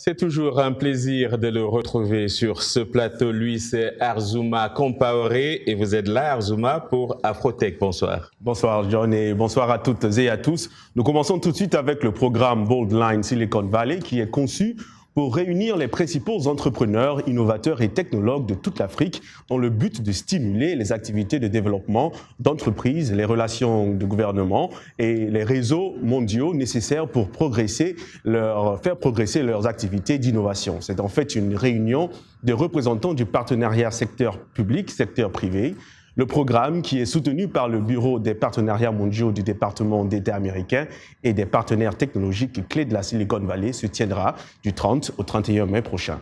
C'est toujours un plaisir de le retrouver sur ce plateau. Lui, c'est Arzouma Compaoré et vous êtes là, Arzouma, pour Afrotech. Bonsoir. Bonsoir, John, et bonsoir à toutes et à tous. Nous commençons tout de suite avec le programme Boldline Silicon Valley qui est conçu pour réunir les principaux entrepreneurs, innovateurs et technologues de toute l'Afrique dans le but de stimuler les activités de développement d'entreprises, les relations de gouvernement et les réseaux mondiaux nécessaires pour faire progresser leurs activités d'innovation. C'est en fait une réunion de représentants du partenariat secteur public, secteur privé. Le programme, qui est soutenu par le Bureau des partenariats mondiaux du département d'État américain et des partenaires technologiques clés de la Silicon Valley, se tiendra du 30 au 31 mai prochain.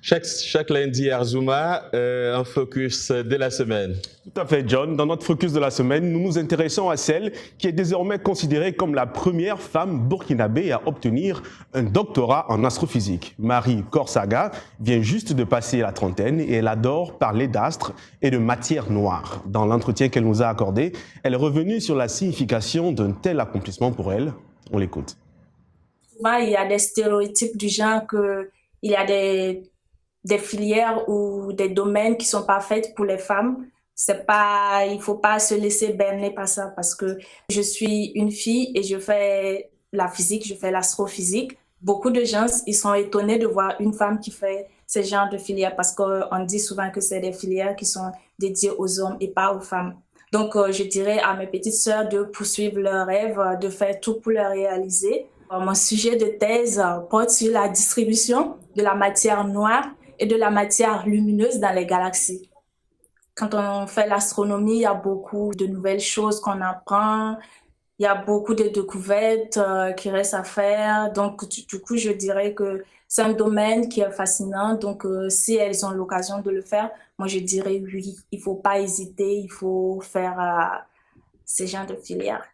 Chaque lundi, Arzouma, un focus de la semaine. Tout à fait, John. Dans notre focus de la semaine, nous nous intéressons à celle qui est désormais considérée comme la première femme burkinabé à obtenir un doctorat en astrophysique. Marie Korsaga vient juste de passer la trentaine et elle adore parler d'astres et de matière noire. Dans l'entretien qu'elle nous a accordé, elle est revenue sur la signification d'un tel accomplissement pour elle. On l'écoute. Il y a des stéréotypes du genre qu'il y a des filières ou des domaines qui sont pas faits pour les femmes. Il faut pas se laisser berner par ça parce que je suis une fille et je fais la physique, je fais l'astrophysique. Beaucoup de gens, ils sont étonnés de voir une femme qui fait ce genre de filières parce qu'on dit souvent que c'est des filières qui sont dédiées aux hommes et pas aux femmes. Donc, je dirais à mes petites sœurs de poursuivre leurs rêves, de faire tout pour les réaliser. Mon sujet de thèse porte sur la distribution de la matière noire et de la matière lumineuse dans les galaxies. Quand on fait l'astronomie, il y a beaucoup de nouvelles choses qu'on apprend, il y a beaucoup de découvertes qui restent à faire. Donc, du coup, je dirais que c'est un domaine qui est fascinant. Donc, si elles ont l'occasion de le faire, moi, je dirais oui. Il ne faut pas hésiter, il faut faire ces genres de filières.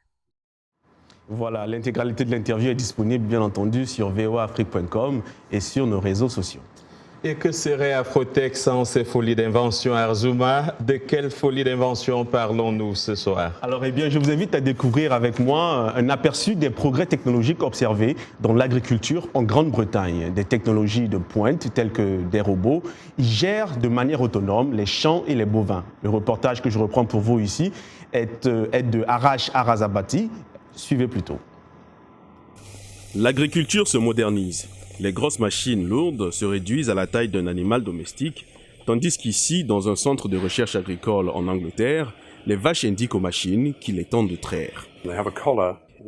Voilà, l'intégralité de l'interview est disponible, bien entendu, sur voafrique.com et sur nos réseaux sociaux. Et que serait Afrotech sans ces folies d'invention, Arzouma? De quelle folie d'invention parlons-nous ce soir? Alors, eh bien, je vous invite à découvrir avec moi un aperçu des progrès technologiques observés dans l'agriculture en Grande-Bretagne. Des technologies de pointe telles que des robots gèrent de manière autonome les champs et les bovins. Le reportage que je reprends pour vous ici est de Arash Arazabati. Suivez plutôt. L'agriculture se modernise. Les grosses machines lourdes se réduisent à la taille d'un animal domestique, tandis qu'ici, dans un centre de recherche agricole en Angleterre, les vaches indiquent aux machines qu'il est temps de traire.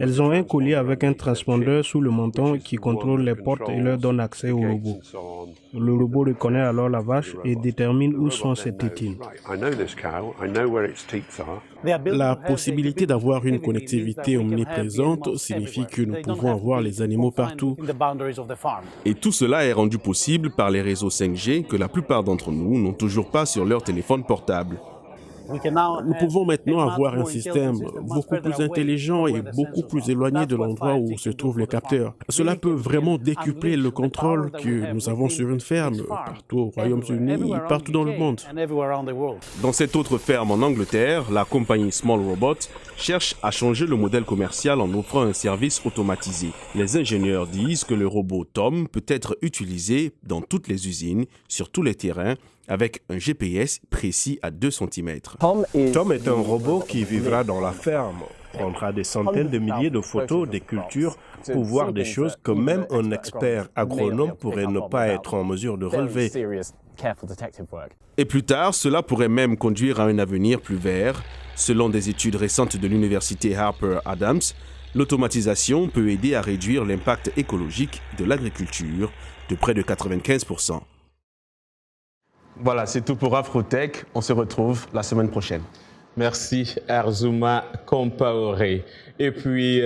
Elles ont un collier avec un transpondeur sous le menton qui contrôle les portes et leur donne accès au robot. Le robot reconnaît alors la vache et détermine où sont ses tétines. La possibilité d'avoir une connectivité omniprésente signifie que nous pouvons avoir les animaux partout. Et tout cela est rendu possible par les réseaux 5G que la plupart d'entre nous n'ont toujours pas sur leur téléphone portable. Nous pouvons maintenant avoir un système beaucoup plus intelligent et beaucoup plus éloigné de l'endroit où se trouvent les capteurs. Cela peut vraiment décupler le contrôle que nous avons sur une ferme, partout au Royaume-Uni et partout dans le monde. Dans cette autre ferme en Angleterre, la compagnie Small Robot cherche à changer le modèle commercial en offrant un service automatisé. Les ingénieurs disent que le robot Tom peut être utilisé dans toutes les usines, sur tous les terrains, avec un GPS précis à 2 cm. Tom est un robot qui vivra dans la ferme, prendra des centaines de milliers de photos des cultures pour voir des choses que même un expert agronome pourrait ne pas être en mesure de relever. Et plus tard, cela pourrait même conduire à un avenir plus vert. Selon des études récentes de l'université Harper Adams, l'automatisation peut aider à réduire l'impact écologique de l'agriculture de près de 95%. Voilà, c'est tout pour Afrotech. On se retrouve la semaine prochaine. Merci, Arzouma Compaoré. Et puis...